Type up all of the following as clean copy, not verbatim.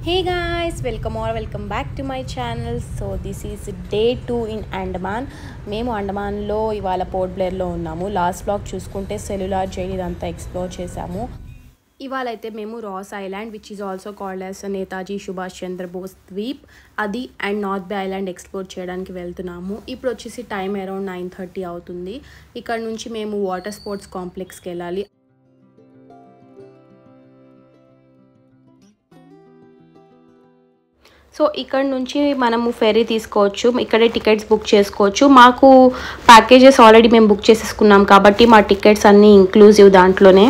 Hey guys, welcome back to my channel. So this is day 2 in Andaman. మేము అండమాన్లో ఇవాళ పోర్ట్ బ్లేర్లో ఉన్నాము. Last blog చూసుకుంటే సెల్యులార్ జైల్ ఇదంతా ఎక్స్ప్లోర్ చేసాము. ఇవాళ అయితే మేము Ross Island which is also called as Netaji Subhash Chandrabose Dweep అది and north bay Island explore చేయడానికి వెళ్తున్నాము. ఇప్పుడు వచ్చేసి టైం అరౌండ్ 9:30 అవుతుంది. ఇక్కడ నుంచి మేము వాటర్ స్పోర్ట్స్ కాంప్లెక్స్కి వెళ్ళాలి. సో ఇక్కడ నుంచి మనము ఫెరీ తీసుకోవచ్చు, ఇక్కడే టికెట్స్ బుక్ చేసుకోవచ్చు. మాకు ప్యాకేజెస్ ఆల్రెడీ మేము బుక్ చేసేసుకున్నాం కాబట్టి మా టికెట్స్ అన్నీ ఇంక్లూజివ్ దాంట్లోనే.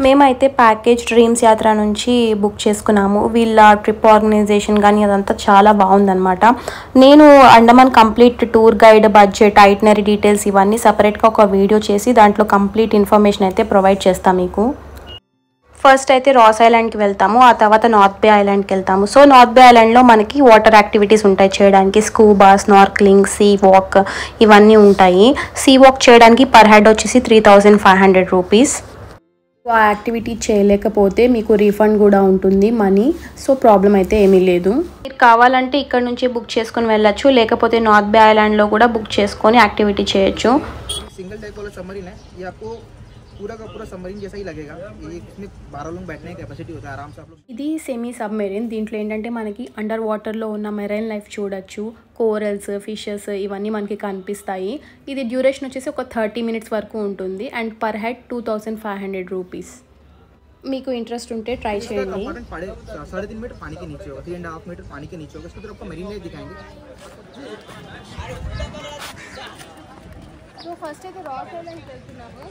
మేమైతే ప్యాకేజ్ డ్రీమ్స్ యాత్ర నుంచి బుక్ చేసుకున్నాము. వీళ్ళ ట్రిప్ ఆర్గనైజేషన్ కానీ అదంతా చాలా బాగుందన్నమాట. నేను Andaman complete tour guide budget itinerary details ఇవన్నీ సపరేట్గా ఒక వీడియో చేసి దాంట్లో కంప్లీట్ ఇన్ఫర్మేషన్ అయితే ప్రొవైడ్ చేస్తాను మీకు. ఫస్ట్ అయితే రాస్ ఐలాండ్కి వెళ్తాము, ఆ తర్వాత నార్త్ బే ఐలాండ్కి వెళ్తాము. సో నార్త్ బే ఐలాండ్లో మనకి వాటర్ యాక్టివిటీస్ ఉంటాయి చేయడానికి, స్కూబా, స్నార్క్లింగ్, సీ వాక్ ఇవన్నీ ఉంటాయి. సీ వాక్ చేయడానికి పర్ హెడ్ వచ్చేసి 3,500 రూపీస్. ఆ యాక్టివిటీ చేయలేకపోతే మీకు రీఫండ్ కూడా ఉంటుంది మనీ, సో ప్రాబ్లం అయితే ఏమీ లేదు. మీరు కావాలంటే ఇక్కడ నుంచి బుక్ చేసుకొని వెళ్ళచ్చు, లేకపోతే నార్త్ బే ఐలాండ్లో కూడా బుక్ చేసుకొని యాక్టివిటీ చేయొచ్చు. सिंगल टाइप वाला सबमरीन है, ये आपको पूरा का पूरा सबमरीन जैसा ही लगेगा. ये इसमें 12 लोग बैठने की कैपेसिटी होता है, आराम से आप लोग. ఇది సెమీ సబ్మెరీన్. దీంట్లో ఏంటంటే మనకి అండర్ వాటర్లో ఉన్న మెరైన్ లైఫ్ చూడొచ్చు, కోరల్స్, ఫిషెస్ ఇవన్నీ మనకి కనిపిస్తాయి. ఇది డ్యూరేషన్ వచ్చేసి ఒక 30 మినిట్స్ వరకు ఉంటుంది అండ్ పర్ హెడ్ 2,500 రూపీస్. మీకు ఇంట్రెస్ట్ ఉంటే ట్రై చేయండి. 3.5 मीटर पानी के नीचे होगा, 3.5 मीटर पानी के नीचे होगा. इसको आपको मरीन लाइफ दिखाएंगे. సో ఫస్ట్ అయితే రాస్ ఐలాండ్ వెళ్తున్నాము.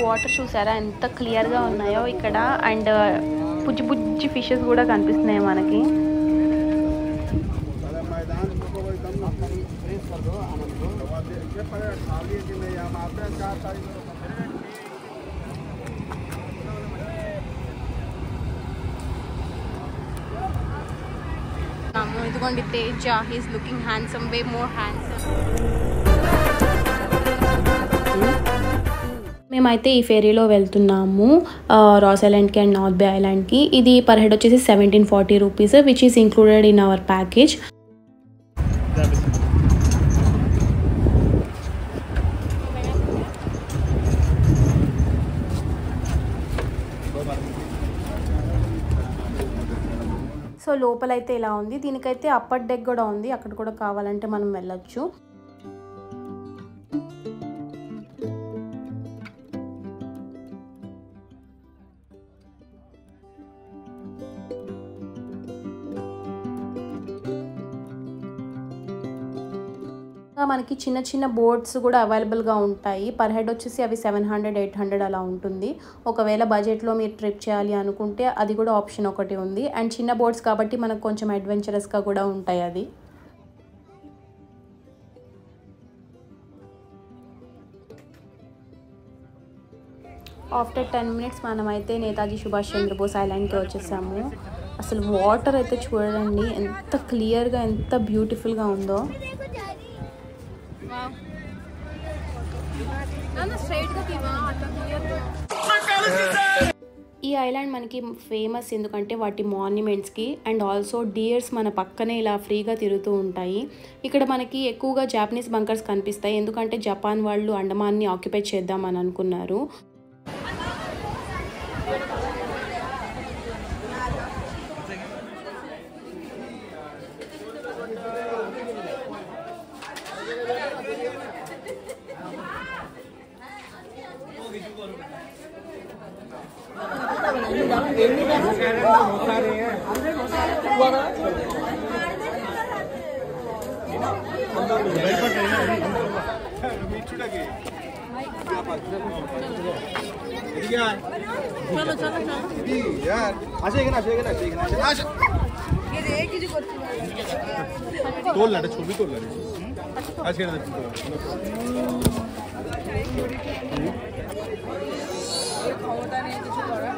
వాటర్ చూసారా ఎంత క్లియర్గా ఉన్నాయో ఇక్కడ, అండ్ బుజ్జి బుజ్జి ఫిషెస్ కూడా కనిపిస్తున్నాయి మనకి. ఇదిగోండి Teja, he's looking handsome, way more handsome. మేమైతే ఈ ఫెరీలో వెళ్తున్నాము రాస్ ఐలాండ్కి అండ్ నార్త్ బే ఐలాండ్కి. ఇది పర్ హెడ్ వచ్చేసి 1740 rupees which is included in our package. So లోపలైతే ఇలా ఉంది. దీనికైతే అప్పర్ డెక్ కూడా ఉంది, అక్కడ కూడా కావాలంటే మనం వెళ్ళొచ్చు. మనకి చిన్న చిన్న బోట్స్ కూడా అవైలబుల్గా ఉంటాయి. పర్ హెడ్ వచ్చేసి అవి 700-800 అలా ఉంటుంది. ఒకవేళ బడ్జెట్లో మీరు ట్రిప్ చేయాలి అనుకుంటే అది కూడా ఆప్షన్ ఒకటి ఉంది. అండ్ చిన్న బోట్స్ కాబట్టి మనకు కొంచెం అడ్వెంచరస్గా కూడా ఉంటాయి అది. ఆఫ్టర్ 10 మినిట్స్ మనమైతే నేతాజీ సుభాష్ చంద్రబోస్ ఐలాండ్కి వచ్చేసాము. అసలు వాటర్ అయితే చూడండి ఎంత క్లియర్గా, ఎంత బ్యూటిఫుల్గా ఉందో. ఈ ఐలాండ్ మనకి ఫేమస్ ఎందుకంటే వాటి మాన్యుమెంట్స్కి అండ్ ఆల్సో డియర్స్ మన పక్కనే ఇలా ఫ్రీగా తిరుగుతూ ఉంటాయి. ఇక్కడ మనకి ఎక్కువగా జాపనీస్ బంకర్స్ కనిపిస్తాయి, ఎందుకంటే జపాన్ వాళ్ళు అండమాన్ని ఆక్యుపై చేద్దామని అనుకున్నారు. यार तोल ना छवि तोल ना आज के ক্ষমতা নেই কিছু করার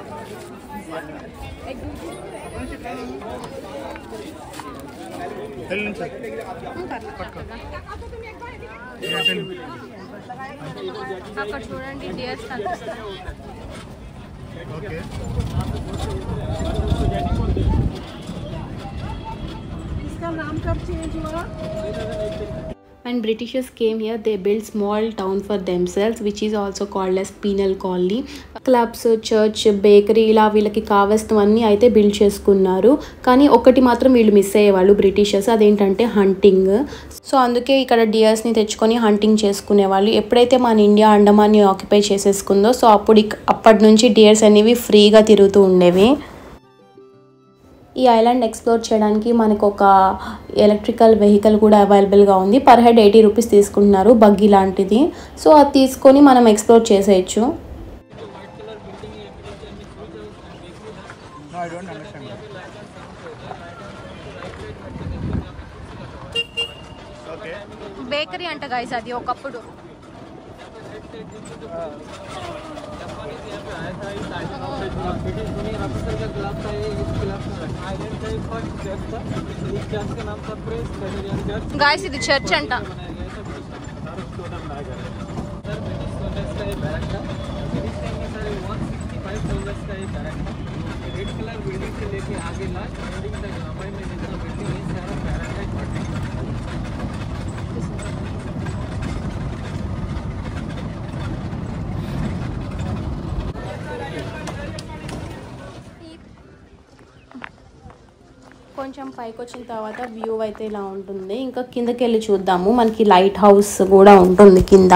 అక్కడ చూడండి డియర్స్ కనిపిస్తాయి ఓకే इसका नाम कब चेंज हुआ When Britishers came here, they built small town for themselves, which is also called as penal colony. Clubs, church, bakery ఇలా వీళ్ళకి కావాల్సినవన్నీ అయితే బిల్డ్ చేసుకున్నారు. కానీ ఒకటి మాత్రం వీళ్ళు మిస్ అయ్యేవాళ్ళు బ్రిటిషర్స్, అదేంటంటే హంటింగ్. సో అందుకే ఇక్కడ డియర్స్ని తెచ్చుకొని హంటింగ్ చేసుకునేవాళ్ళు. ఎప్పుడైతే మన ఇండియా అండమాన్ని ఆక్యుపై చేసేసుకుందో సో అప్పటి నుంచి డియర్స్ అనేవి ఫ్రీగా తిరుగుతూ ఉండేవి. ఈ ఐలాండ్ ఎక్స్ప్లోర్ చేయడానికి మనకు ఒక ఎలక్ట్రికల్ వెహికల్ కూడా అవైలబుల్గా ఉంది. పర్ హెడ్ 80 రూపీస్ తీసుకుంటున్నారు, బగ్గీ లాంటిది. సో అది తీసుకొని మనం ఎక్స్ప్లోర్ చేసేయచ్చు. బేకరీ అంట గైస్ అది ఒకప్పుడు. गाइस ఇది చర్చ్ అంట. కొంచెం పైకి వచ్చిన తర్వాత వ్యూ అయితే ఇలా ఉంటుంది. ఇంకా కిందకి వెళ్ళి చూద్దాము. మనకి లైట్ హౌస్ కూడా ఉంటుంది కింద.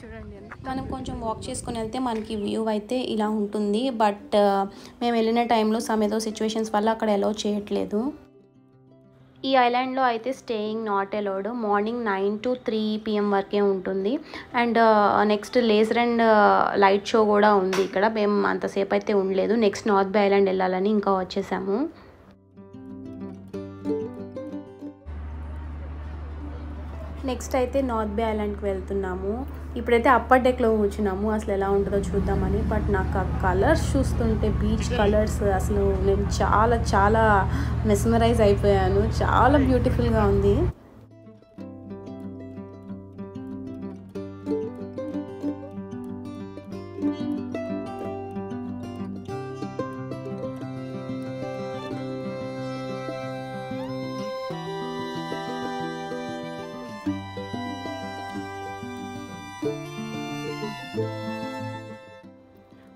చూడండి మనం కొంచెం వాక్ చేసుకుని వెళ్తే మనకి వ్యూ అయితే ఇలా ఉంటుంది. బట్ మేము వెళ్ళిన టైంలో ఏదో సిచ్యువేషన్స్ వల్ల అక్కడ అలౌ చేయట్లేదు. ఈ ఐలాండ్లో అయితే staying not allowed. Morning 9 to 3 PM వరకే ఉంటుంది. And next laser and light show కూడా ఉంది ఇక్కడ. మేము అంతసేపు అయితే ఉండలేదు. నెక్స్ట్ నార్త్ బే ఐలాండ్ వెళ్ళాలని ఇంకా వచ్చేసాము. నెక్స్ట్ అయితే నార్త్ బే ఐలాండ్కి వెళ్తున్నాము. ఇప్పుడైతే అప్పర్ డెక్లో కూర్చున్నాము. అసలు ఎలా ఉంటుందో చూద్దామని. బట్ నాకు ఆ కలర్స్ చూస్తుంటే బీచ్ కలర్స్ అసలు నేను చాలా చాలా మెస్మరైజ్ అయిపోయాను. చాలా బ్యూటిఫుల్గా ఉంది.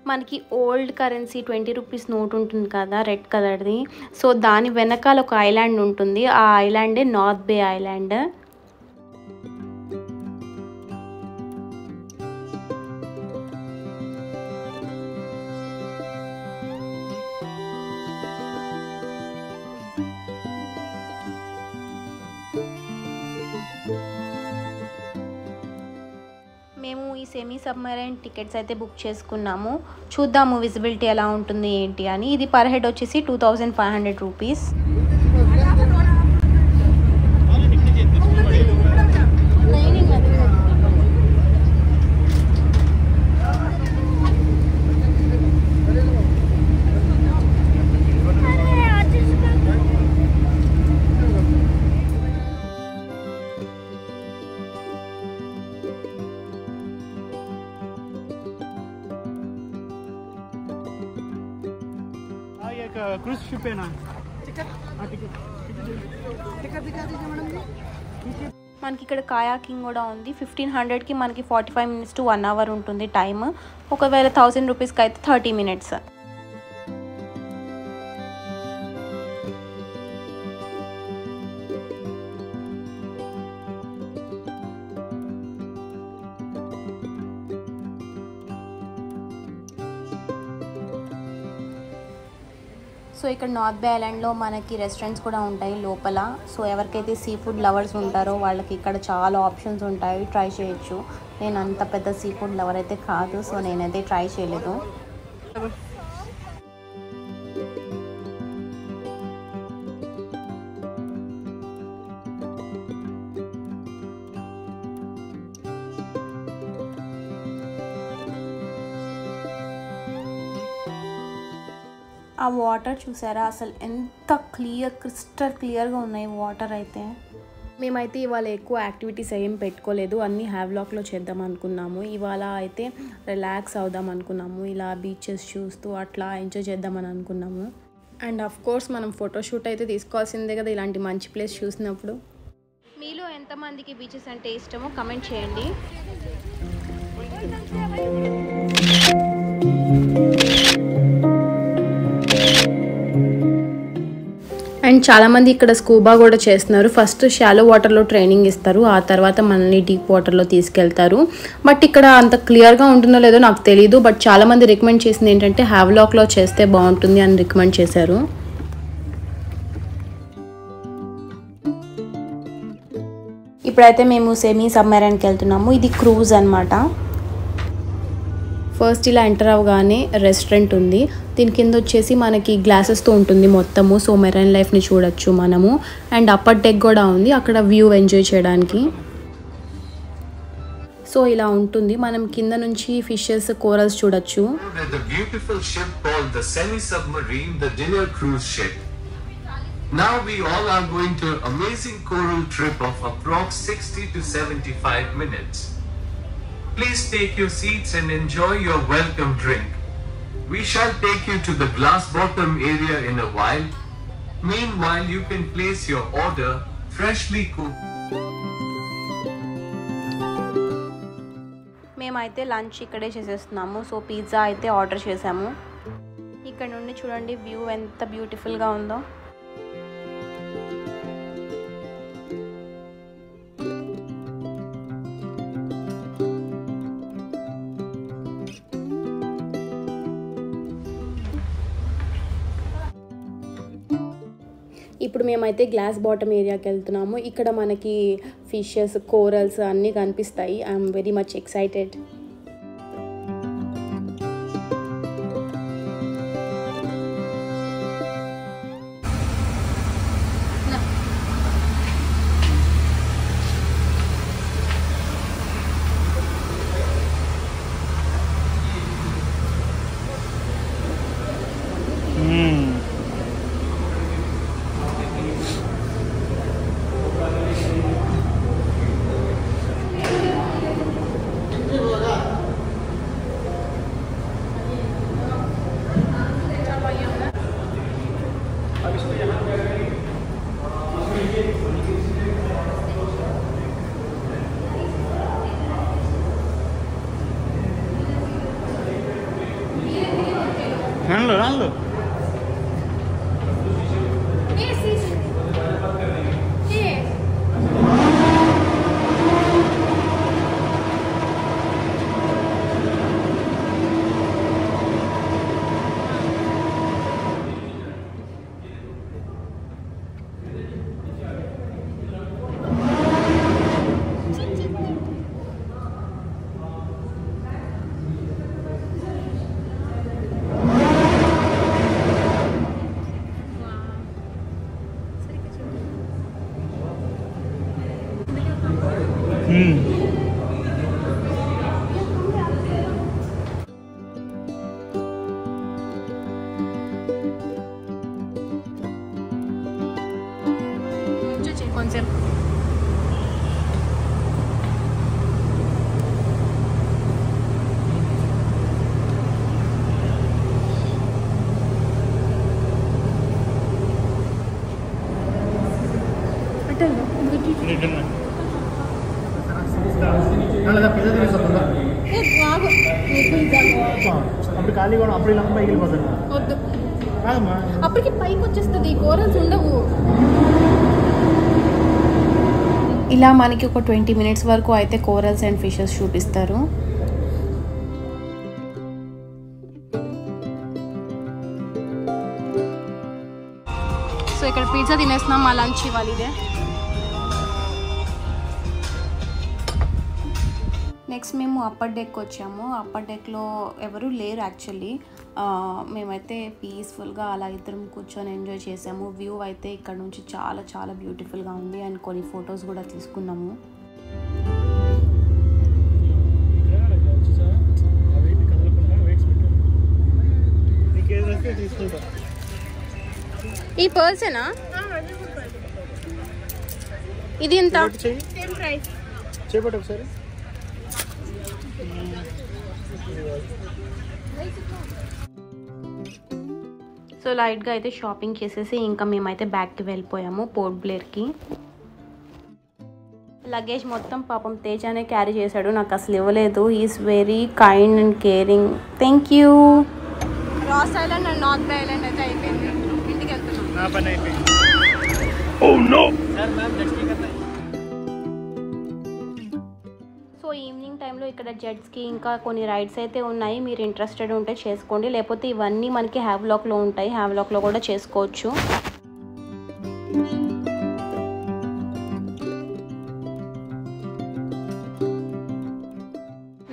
మనకి ఓల్డ్ కరెన్సీ 20 రూపీస్ నోట్ ఉంటుంది కదా, రెడ్ కలర్ది. సో దాని వెనకాల ఒక ఐలాండ్ ఉంటుంది. ఆ ఐలాండే నార్త్ బే ఐలాండ్. మేము ఈ సెమీ సబ్మరైన్ టికెట్స్ అయితే బుక్ చేసుకున్నాము. చూద్దాము విజిబిలిటీ ఎలా ఉంటుంది ఏంటి అని. ఇది పర్ హెడ్ వచ్చేసి 2500 రూపీస్. क्रूज शिप है ना మనకి ఇక్కడ కాయాకింగ్ కూడా ఉంది. 1500కి మనకి 45 minutes to 1 hour ఉంటుంది టైం. ఒకవేళ 1000 రూపీస్కి అయితే 30 minutes. సో ఇక్కడ నార్త్ బే ఐలాండ్లో మనకి రెస్టారెంట్స్ కూడా ఉంటాయి లోపల. సో ఎవరికైతే సీ ఫుడ్ లవర్స్ ఉంటారో వాళ్ళకి ఇక్కడ చాలా ఆప్షన్స్ ఉంటాయి, ట్రై చేయొచ్చు. నేను అంత పెద్ద సీ ఫుడ్ లవర్ అయితే కాదు, సో నేనైతే ట్రై చేయలేదు. ఆ వాటర్ చూసారా, అసలు ఎంత క్రిస్టల్ క్లియర్గా ఉన్నాయి వాటర్ అయితే. మేమైతే ఇవాళ ఎక్కువ యాక్టివిటీస్ ఏం పెట్టుకోలేదు, అన్నీ హ్యావ్లాక్లో చేద్దాం అనుకున్నాము. ఇవాళ అయితే రిలాక్స్ అవుదాం అనుకున్నాము, ఇలా బీచెస్ చూస్తూ అట్లా ఎంజాయ్ చేద్దామని అనుకున్నాము. అండ్ ఆఫ్ కోర్స్ మనం ఫోటోషూట్ అయితే తీసుకోవాల్సిందే కదా ఇలాంటి మంచి ప్లేస్ చూసినప్పుడు. మీలో ఎంతమందికి బీచెస్ అంటే ఇష్టమో కమెంట్ చేయండి. అండ్ చాలామంది ఇక్కడ స్కూబా కూడా చేస్తున్నారు. ఫస్ట్ షాలో వాటర్లో ట్రైనింగ్ ఇస్తారు, ఆ తర్వాత మనల్ని డీప్ వాటర్లో తీసుకెళ్తారు. బట్ ఇక్కడ అంత క్లియర్గా ఉంటుందో లేదో నాకు తెలీదు, బట్ చాలామంది రికమెండ్ చేసింది ఏంటంటే హ్యావ్లాక్లో చేస్తే బాగుంటుంది అని రికమెండ్ చేశారు. ఇప్పుడైతే మేము సెమీ సబ్మెరైన్కి వెళ్తున్నాము. ఇది క్రూజ్ అనమాట. ఫస్ట్ ఇలా ఎంటర్ అవ్వగానే రెస్టారెంట్ ఉంది, దీని కింద వచ్చేసి మనకి గ్లాసెస్తో ఉంటుంది మొత్తము. సో మెరైన్ లైఫ్ని చూడొచ్చు మనము. అండ్ అప్పర్ డెక్ కూడా ఉంది, అక్కడ వ్యూ ఎంజాయ్ చేయడానికి. సో ఇలా ఉంటుంది, మనం కింద నుంచి ఫిషెస్, కోరల్స్ చూడొచ్చు. Now we all are going to an amazing coral trip of approx 60 to 75 minutes. Please take your seats and enjoy your welcome drink. We shall take you to the glass bottom area in a while. Meanwhile, you can place your order, freshly cooked. మేమైతే lunch ఇక్కడే చేసేస్తున్నాము. So pizza అయితే order చేసాము. ఇక్కడ నుండి చూడండి view ఎంత బ్యూటిఫుల్గా ఉందో. ఇప్పుడు మేమైతే గ్లాస్ బాటమ్ ఏరియాకి వెళ్తున్నాము. ఇక్కడ మనకి ఫిషెస్, కోరల్స్ అన్నీ కనిపిస్తాయి. I'm very much excited. Dalo. కొంచెం అప్పటికి పైకి వచ్చేస్తుంది, కోరల్స్ ఉండవు. ఇలా మనకి ఒక 20 మినిట్స్ వరకు అయితే కోరల్స్ అండ్ ఫిషెస్ చూపిస్తారు. తినేస్తున్నాం. మా లంచ్ ఇవాళ ఇదే. నెక్స్ట్ మేము అప్పర్ డెక్ వచ్చాము. అప్పర్ డెక్లో ఎవరు లేరు యాక్చువల్లీ. మేమైతే పీస్ఫుల్గా అలా ఇద్దరం కూర్చొని ఎంజాయ్ చేసాము. వ్యూ అయితే ఇక్కడ నుంచి చాలా చాలా బ్యూటిఫుల్గా ఉంది అండ్ కొన్ని ఫొటోస్ కూడా తీసుకున్నాము. ఈ పర్సనా ఇది ఎంత? ఒకసారి సో లైట్గా అయితే షాపింగ్ చేసేసి ఇంకా మేమైతే బ్యాక్కి వెళ్ళిపోయాము పోర్ట్ బ్లేర్కి. లగేజ్ మొత్తం పాపం తేజానే క్యారీ చేశాడు, నాకు అసలు ఇవ్వలేదు. Is very kind and caring. Thank you. Ross Island and north బే ఐలాండ్ అయితే అయిపోయింది. ఇంటికి వెళ్తున్నాం. నా పని అయిపోయింది. సో ఈవినింగ్ టైంలో ఇక్కడ జెట్స్కి ఇంకా కొన్ని రైడ్స్ అయితే ఉన్నాయి. మీరు ఇంట్రెస్టెడ్ ఉంటే చేసుకోండి, లేకపోతే ఇవన్నీ మనకి హ్యావ్లాక్లో ఉంటాయి. హ్యావ్లాక్లో కూడా చేసుకోవచ్చు.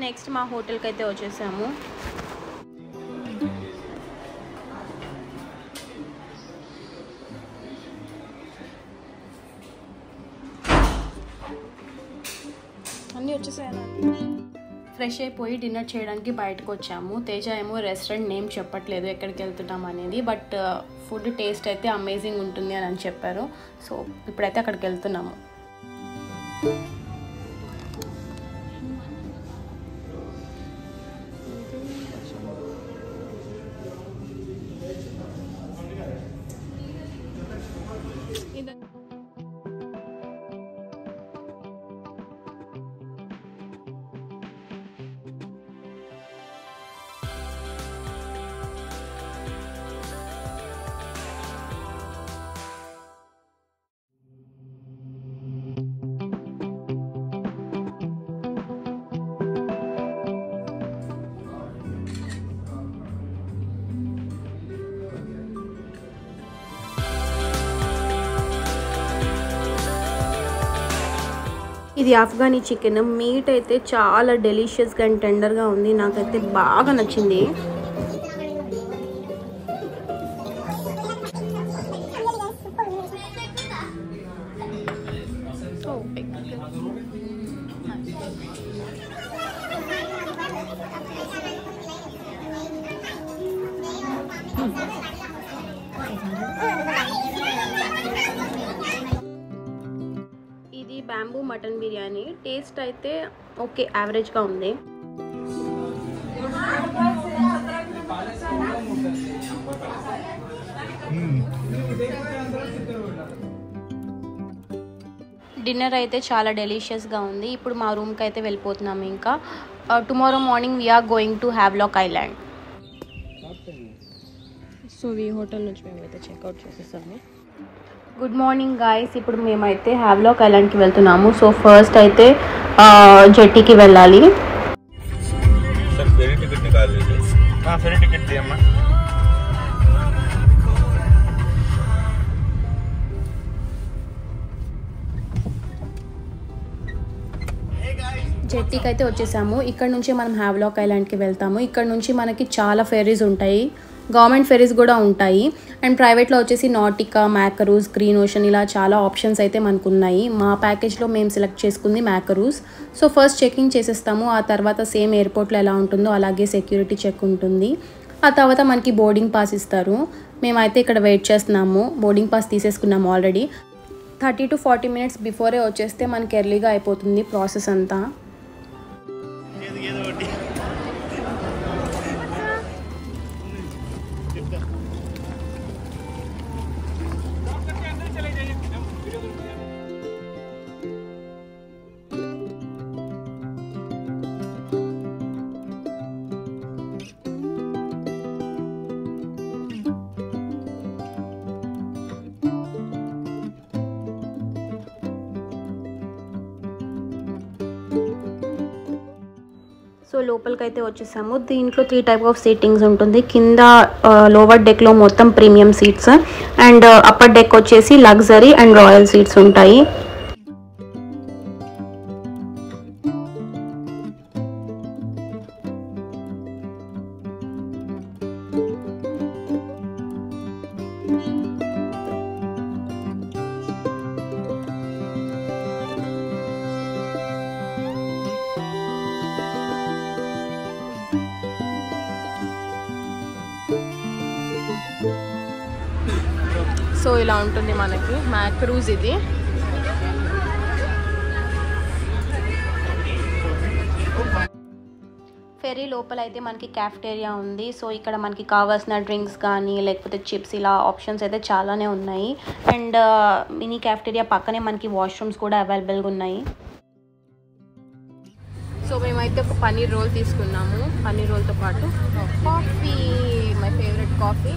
నెక్స్ట్ మా హోటల్కి అయితే వచ్చేసాము. అన్నీ వచ్చేసాయా. ఫ్రెష్ అయిపోయి డిన్నర్ చేయడానికి బయటకు వచ్చాము. తేజ ఏమో రెస్టారెంట్ నేమ్ చెప్పట్లేదు ఎక్కడికి వెళ్తున్నాం అనేది, బట్ ఫుడ్ టేస్ట్ అయితే అమేజింగ్ ఉంటుంది అని చెప్పారు. సో ఇప్పుడైతే అక్కడికి వెళ్తున్నాము. ఇది ఆఫ్ఘనీ చికెన్. మీట్ అయితే చాలా డెలిషియస్గా అండ్ టెండర్గా ఉంది. నాకైతే బాగా నచ్చింది. ఇది బ్యాంబూ మటన్ బిర్యానీ. టేస్ట్ అయితే ఓకే, యావరేజ్గా ఉంది. డిన్నర్ అయితే చాలా డెలిషియస్గా ఉంది. ఇప్పుడు మా రూమ్కి అయితే వెళ్ళిపోతున్నాము. ఇంకా tomorrow morning we are going to Havelock Island. So ఈ హోటల్ నుంచి మేమైతే చెక్అవుట్ చేసేసాము. Good morning guys. ఇప్పుడు మేమైతే హ్యావ్లాక్ ఐలాండ్కి వెళ్తున్నాము. సో ఫస్ట్ అయితే జెట్టీకి వెళ్ళాలి. జెట్టీకి అయితే వచ్చేసాము. ఇక్కడ నుంచి మనం హ్యావ్లాక్ ఐలాండ్కి వెళ్తాము. ఇక్కడ నుంచి మనకి చాలా ఫెరీస్ ఉంటాయి, గవర్నమెంట్ ఫెరీస్ కూడా ఉంటాయి. అండ్ ప్రైవేట్లో వచ్చేసి నాటికా, మ్యాకరూస్, గ్రీన్ ఓషన్ ఇలా చాలా ఆప్షన్స్ అయితే మనకు ఉన్నాయి. మా ప్యాకేజ్లో మేము సెలెక్ట్ చేసుకుంది మ్యాకరూస్. సో ఫస్ట్ చెకింగ్ చేసేస్తాము. ఆ తర్వాత సేమ్ ఎయిర్పోర్ట్లో ఎలా ఉంటుందో అలాగే సెక్యూరిటీ చెక్ ఉంటుంది. ఆ తర్వాత మనకి బోర్డింగ్ పాస్ ఇస్తారు. మేమైతే ఇక్కడ వెయిట్ చేస్తున్నాము. బోర్డింగ్ పాస్ తీసేసుకున్నాము ఆల్రెడీ. 30 to 40 minutes బిఫోరే వచ్చేస్తే మనకి ఎర్లీగా అయిపోతుంది ప్రాసెస్ అంతా. సో లోపలికైతే వచ్చేసాము. దీంట్లో 3 టైప్ ఆఫ్ సీటింగ్స్ ఉంటుంది. కింద లోవర్ డెక్లో మొత్తం premium seeds and upper deck వచ్చేసి లగ్జరీ అండ్ రాయల్ సీట్స్ ఉంటాయి. సో ఇలా ఉంటుంది మనకి మ్యాక్ క్రూజ్. ఇది ఫెరీ లోపల అయితే మనకి క్యాఫ్టేరియా ఉంది. సో ఇక్కడ మనకి కావాల్సిన డ్రింక్స్ కానీ లేకపోతే చిప్స్ ఇలా ఆప్షన్స్ అయితే చాలానే ఉన్నాయి. అండ్ మినీ క్యాఫ్టేరియా పక్కనే మనకి వాష్రూమ్స్ కూడా అవైలబుల్గా ఉన్నాయి. సో మేమైతే ఒక పన్నీర్ రోల్ తీసుకున్నాము. పన్నీర్ రోల్తో పాటు కాఫీ, మై ఫేవరెట్ కాఫీ.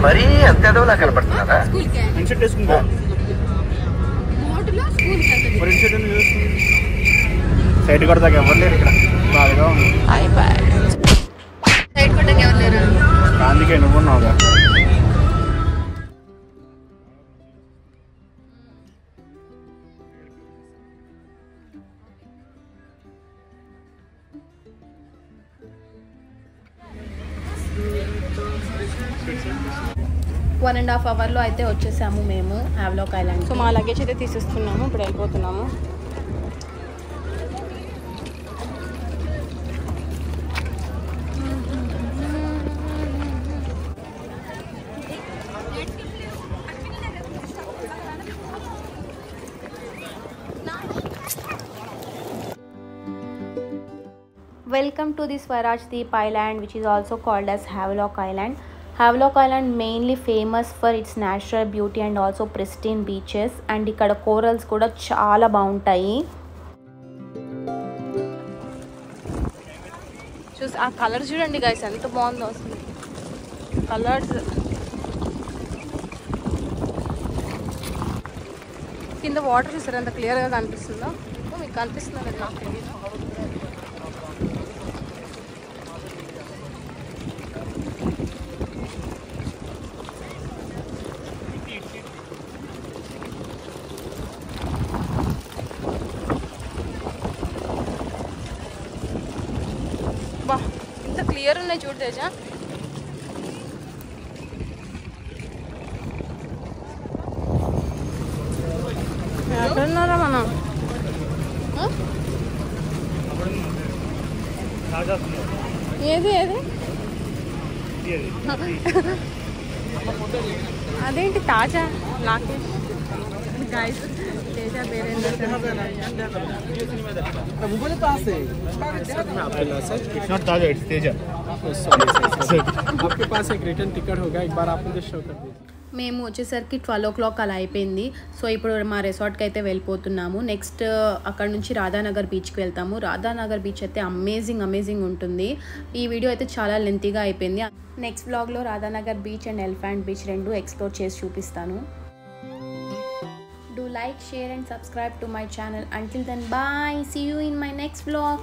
మరీ అంత ఎదవలా కనపడుతున్నారా? సైడ్ కొడతాక ఎవరు లేరు ఇక్కడ. బాగా ఉంది. అందుకే నువ్వున్నావుగా. వన్ అండ్ హాఫ్ అవర్లో అయితే వచ్చేసాము మేము హ్యావ్లాక్ ఐలాండ్. సో మా లగేజ్ అయితే తీసేస్తున్నాము. ఇప్పుడు వెళ్ళిపోతున్నాము. Welcome to the Swarajdeep Island, which is also called as Havelock Island. Havelock Island mainly famous for its natural beauty and also pristine beaches. And ఇక్కడ corals కూడా చాలా బాగుంటాయి. చూసి ఆ కలర్ చూడండి గైస్, ఎంత బాగుందో అసలు కలర్స్. కింద వాటర్ చూసారు ఎంత క్లియర్గా కనిపిస్తుందో. మీకు కనిపిస్తుందో లేదు నాకు తెలియదు. బా ఇంత క్లియర్ ఉన్నాయి చూడు తేజ. ఎక్కడున్నారా మనం? ఏది ఏది అదేంటి తాజా? నాకే గాయస్ తేజ పేరేంటో आपके पास एक रिटर्न टिकट होगा, एक बार आप मुझे शो कर दीजिए. మేము వచ్చేసరికి 12 o'clock అలా అయిపోయింది. సో ఇప్పుడు మా రిసార్ట్కి అయితే వెళ్ళిపోతున్నాము. నెక్స్ట్ అక్కడ నుంచి రాధానగర్ బీచ్కి వెళ్తాము. రాధానగర్ బీచ్ అయితే అమేజింగ్ ఉంటుంది. ఈ వీడియో అయితే చాలా లెంతీగా అయిపోయింది. నెక్స్ట్ వ్లాగ్లో Radhanagar beach and Elephant beach రెండు ఎక్స్ప్లోర్ చేసి చూపిస్తాను. Do like, share and subscribe to my channel. Until then, bye. See you in my next vlog.